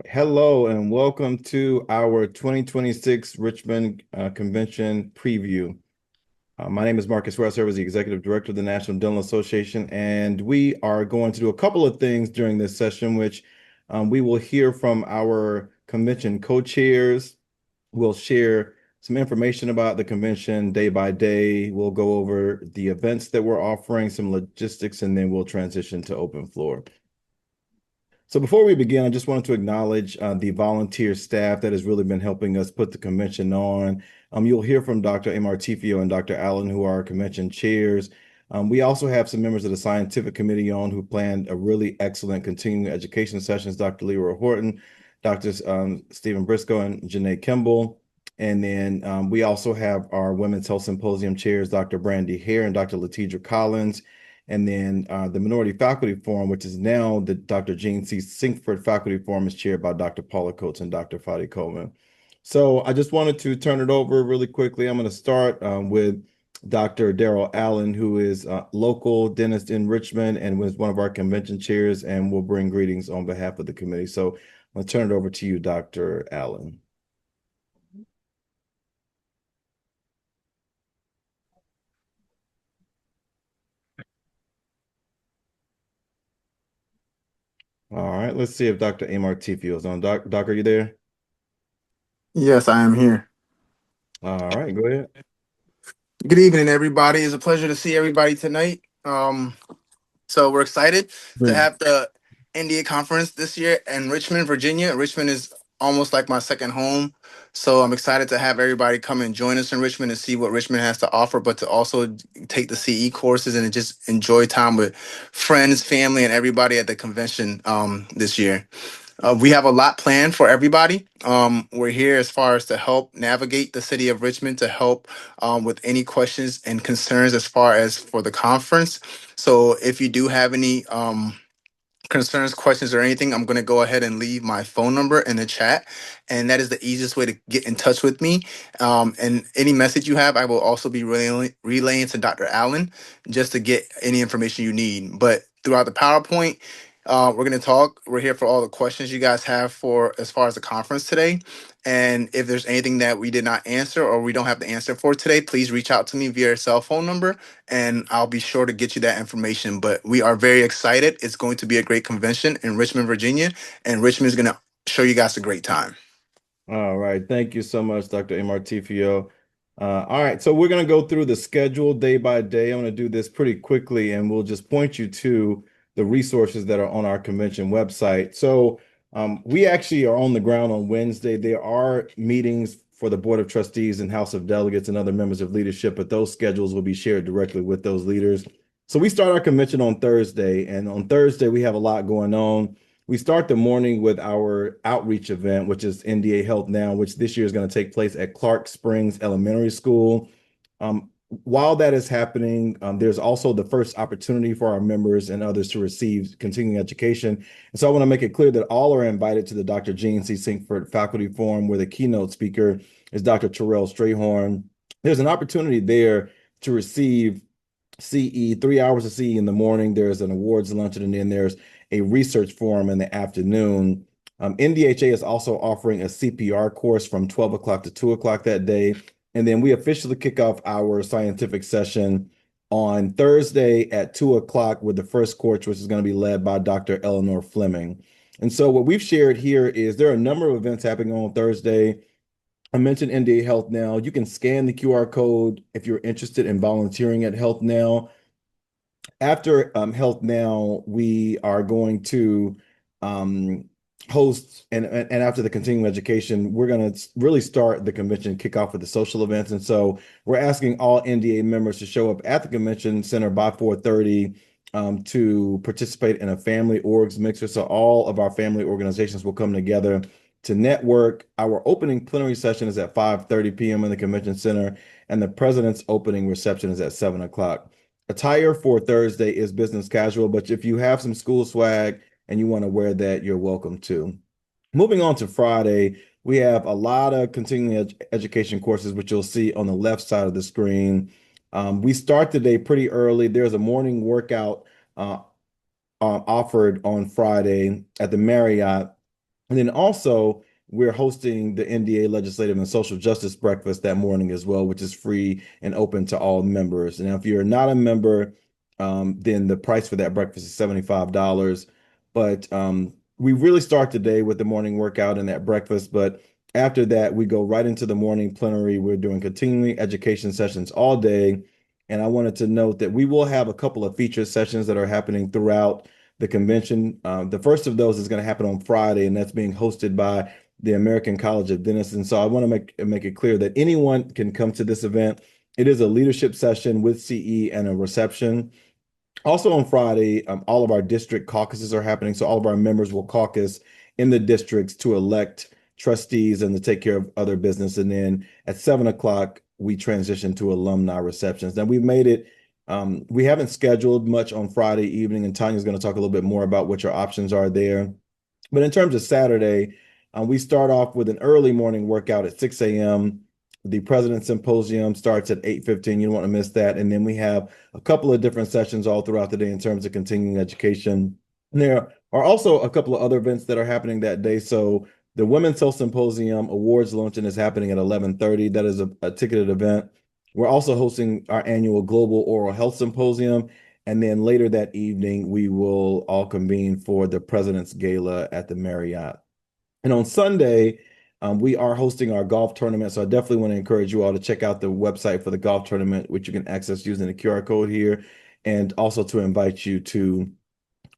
Hello and welcome to our 2026 Richmond Convention preview. My name is Marcus Ware. I serve as the Executive Director of the National Dental Association, and we are going to do a couple of things during this session, which we will hear from our convention co-chairs. We'll share some information about the convention day by day. We'll go over the events that we're offering, some logistics, and then we'll transition to open floor. So before we begin, I just wanted to acknowledge the volunteer staff that has really been helping us put the convention on. You'll hear from Dr. Tifio and Dr. Allen, who are our convention chairs. We also have some members of the scientific committee on who planned a really excellent continuing education sessions, Dr. Leroy Horton, Dr. Stephen Briscoe, and Janae Kimball. And then we also have our Women's Health Symposium chairs, Dr. Brandy Hare and Dr. Latidra Collins. And then the Minority Faculty Forum, which is now the Dr. Jean C. Sinkford Faculty Forum, is chaired by Dr. Paula Coates and Dr. Fadi Coleman. So I just wanted to turn it over really quickly. I'm going to start with Dr. Daryl Allen, who is a local dentist in Richmond and was one of our convention chairs, and will bring greetings on behalf of the committee. So I'll turn it over to you, Dr. Allen. All right, let's see if Dr. Amar Tifio is on. Doc, are you there? Yes, I am here. All right, go ahead. Good evening, everybody. It's a pleasure to see everybody tonight. So we're excited to Great. have the NDA conference this year in Richmond, Virginia. Richmond is almost like my second home. So I'm excited to have everybody come and join us in Richmond and see what Richmond has to offer, but to also take the CE courses and just enjoy time with friends, family, and everybody at the convention this year. We have a lot planned for everybody. We're here as far as to help navigate the city of Richmond, to help with any questions and concerns as far as for the conference. So if you do have any concerns, questions, or anything, I'm going to go ahead and leave my phone number in the chat. And that is the easiest way to get in touch with me. And any message you have, I will also be relaying to Dr. Allen just to get any information you need. But throughout the PowerPoint, we're going to talk. We're here for all the questions you guys have for as far as the conference today. And if there's anything that we did not answer or we don't have the answer for today, please reach out to me via cell phone number and I'll be sure to get you that information. But we are very excited. It's going to be a great convention in Richmond, Virginia, and Richmond is going to show you guys a great time. All right. Thank you so much, Dr. Tifio. All right. So we're going to go through the schedule day by day. I'm going to do this pretty quickly, and we'll just point you to the resources that are on our convention website. So we actually are on the ground on Wednesday. There are meetings for the Board of Trustees and House of Delegates and other members of leadership, but those schedules will be shared directly with those leaders. So we start our convention on Thursday, and on Thursday, we have a lot going on. We start the morning with our outreach event, which is NDA Health Now, which this year is going to take place at Clark Springs Elementary School. While that is happening, there's also the first opportunity for our members and others to receive continuing education. And so I want to make it clear that all are invited to the Dr. Jean C. Sinkford Faculty Forum, where the keynote speaker is Dr. Terrell Strayhorn. There's an opportunity there to receive CE, 3 hours of CE in the morning. There's an awards luncheon, and then there's a research forum in the afternoon. NDHA is also offering a CPR course from 12 o'clock to 2 o'clock that day. And then we officially kick off our scientific session on Thursday at 2 o'clock with the first course, which is going to be led by Dr. Eleanor Fleming. And so what we've shared here is there are a number of events happening on Thursday. I mentioned NDA Health Now. You can scan the QR code if you're interested in volunteering at Health Now. After Health Now, we are going to host, and after the continuing education, we're going to really start the convention, kick off with the social events. And so we're asking all NDA members to show up at the convention center by 4:30 to participate in a family orgs mixer. So all of our family organizations will come together to network. Our opening plenary session is at 5:30 p.m. in the convention center, and the president's opening reception is at 7 o'clock. Attire for Thursday is business casual, but if you have some school swag and you want to wear that, you're welcome to. Moving on to Friday, we have a lot of continuing education courses, which you'll see on the left side of the screen. We start the day pretty early. There's a morning workout offered on Friday at the Marriott. And then also, we're hosting the NDA Legislative and Social Justice Breakfast that morning as well, which is free and open to all members. And if you're not a member, then the price for that breakfast is $75. But we really start the day with the morning workout and that breakfast. But after that, we go right into the morning plenary. We're doing continuing education sessions all day. And I wanted to note that we will have a couple of feature sessions that are happening throughout the convention. The first of those is going to happen on Friday, and that's being hosted by the American College of Dentists. And so I want to make it clear that anyone can come to this event. It is a leadership session with CE and a reception. Also on Friday, all of our district caucuses are happening. So all of our members will caucus in the districts to elect trustees and to take care of other business. And then at 7 o'clock, we transition to alumni receptions. Now we've made it, we haven't scheduled much on Friday evening, and Tanya's going to talk a little bit more about what your options are there. But in terms of Saturday, we start off with an early morning workout at 6 a.m. The President's Symposium starts at 8:15. You don't want to miss that. And then we have a couple of different sessions all throughout the day in terms of continuing education. And there are also a couple of other events that are happening that day. So the Women's Health Symposium Awards Luncheon is happening at 11:30. That is a ticketed event. We're also hosting our annual Global Oral Health Symposium. And then later that evening, we will all convene for the President's Gala at the Marriott. And on Sunday, we are hosting our golf tournament. So I definitely want to encourage you all to check out the website for the golf tournament, which you can access using the QR code here, and also to invite you to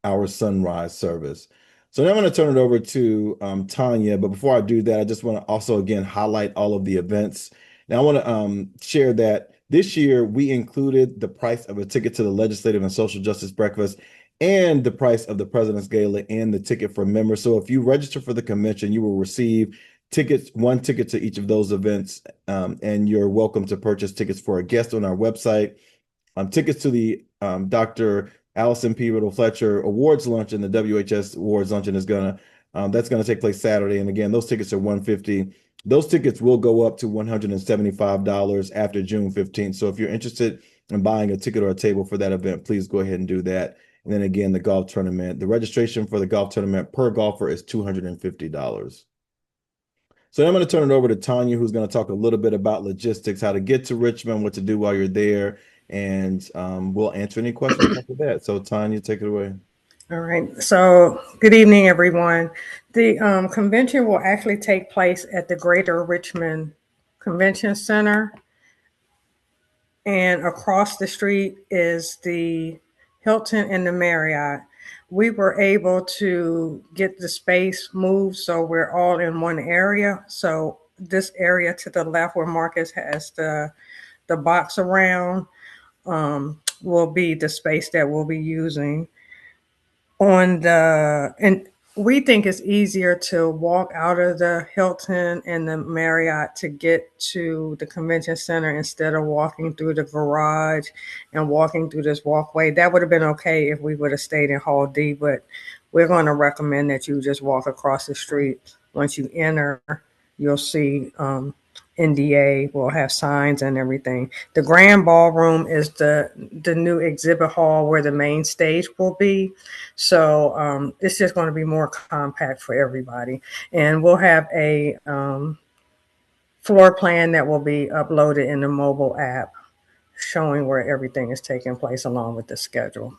our sunrise service. So now I'm going to turn it over to Tanya. But before I do that, I just want to also again highlight all of the events. Now I want to share that this year we included the price of a ticket to the Legislative and Social Justice Breakfast and the price of the President's Gala and the ticket for members. So if you register for the convention, you will receive tickets, one ticket to each of those events, and you're welcome to purchase tickets for a guest on our website. Tickets to the Dr. Allison P. Riddle Fletcher Awards Luncheon, the WHS Awards Luncheon is that's gonna take place Saturday. And again, those tickets are $150. Those tickets will go up to $175 after June 15th. So if you're interested in buying a ticket or a table for that event, please go ahead and do that. And then again, the golf tournament, the registration for the golf tournament per golfer is $250. So I'm going to turn it over to Tanya, who's going to talk a little bit about logistics, how to get to Richmond, what to do while you're there, and we'll answer any questions after that. So Tanya, take it away. All right. So, good evening, everyone. The convention will actually take place at the Greater Richmond Convention Center, and across the street is the Hilton and the Marriott. We were able to get the space moved so we're all in one area. So, this area to the left where Marcus has the box around will be the space that we'll be using and we think it's easier to walk out of the Hilton and the Marriott to get to the convention center instead of walking through the garage and walking through this walkway. That would have been okay if we would have stayed in Hall D, but we're going to recommend that you just walk across the street. Once you enter, you'll see NDA will have signs and everything. The grand ballroom is the new exhibit hall where the main stage will be. So it's just going to be more compact for everybody. And we'll have a floor plan that will be uploaded in the mobile app showing where everything is taking place along with the schedule.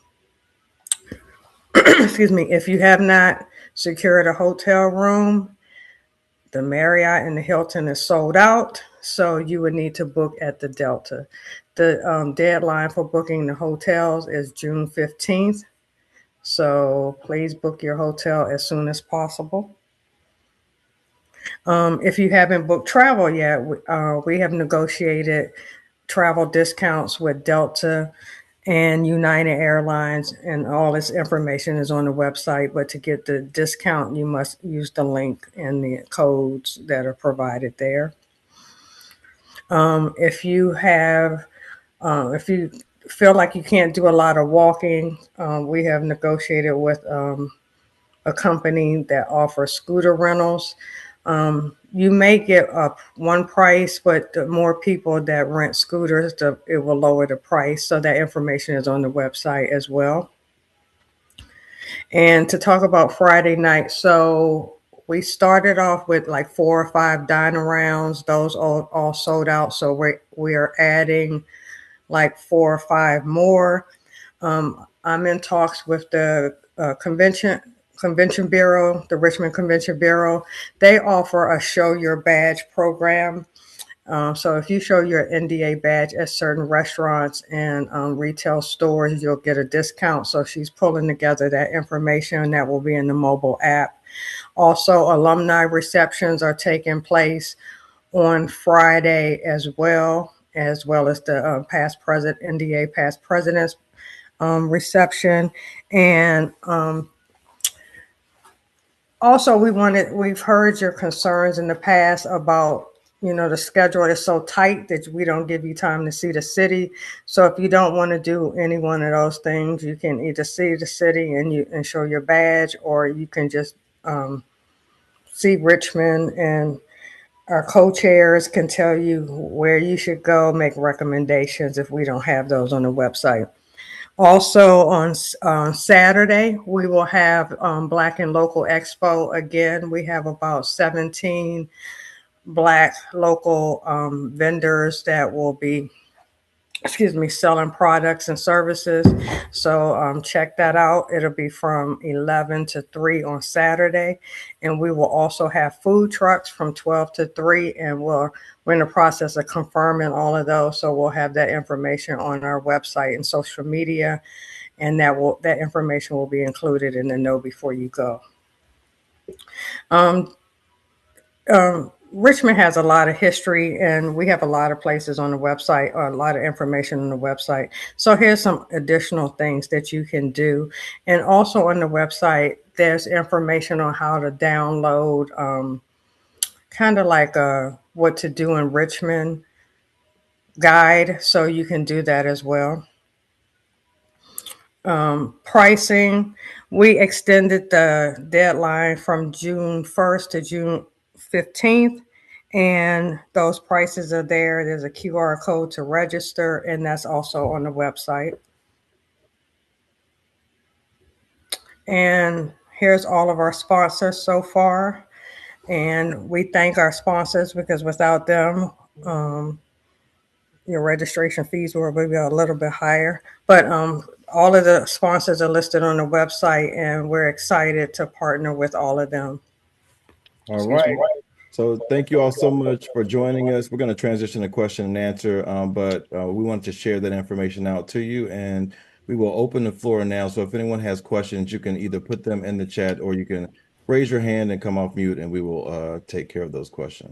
Excuse me. If you have not secured a hotel room, the Marriott and the Hilton is sold out, so you would need to book at the Delta. The deadline for booking the hotels is June 15th, so please book your hotel as soon as possible. If you haven't booked travel yet, we have negotiated travel discounts with Delta and United Airlines, and all this information is on the website. But to get the discount, you must use the link and the codes that are provided there. If you have, if you feel like you can't do a lot of walking, we have negotiated with a company that offers scooter rentals. You may get one price, but the more people that rent scooters, it will lower the price. So that information is on the website as well. And to talk about Friday night, so We started off with like 4 or 5 dining rounds. Those all sold out. So we are adding like 4 or 5 more. I'm in talks with the Convention Bureau, the Richmond Convention Bureau. They offer a show your badge program. So if you show your NDA badge at certain restaurants and retail stores, you'll get a discount. So she's pulling together that information that will be in the mobile app. Also, alumni receptions are taking place on Friday as well as the past president NDA past presidents reception. And also, we've heard your concerns in the past about, the schedule is so tight that we don't give you time to see the city. So if you don't want to do any one of those things, you can either see the city and show your badge, or you can just see Richmond, and our co-chairs can tell you where you should go, make recommendations if we don't have those on the website. Also on Saturday, we will have Black and Local Expo again. We have about 17 Black local vendors that will be, selling products and services. So check that out. It'll be from 11 to 3 on Saturday. And we will also have food trucks from 12 to 3. And we're in the process of confirming all of those. So we'll have that information on our website and social media. And that information will be included in the Know Before You Go. Richmond has a lot of history, and we have a lot of places on the website, or a lot of information on the website. So here's some additional things that you can do. And also on the website, there's information on how to download kind of like a what to do in Richmond guide. So you can do that as well. Pricing, we extended the deadline from June 1st to June 15th, and those prices are there. There's a QR code to register, and that's also on the website. And here's all of our sponsors so far. And we thank our sponsors because without them, your registration fees will be a little bit higher. But all of the sponsors are listed on the website, and we're excited to partner with all of them. All right. So thank you all so much for joining us. We're going to transition to question and answer, but we want to share that information out to you, and we will open the floor now. So if anyone has questions, you can either put them in the chat or you can raise your hand and come off mute, and we will take care of those questions.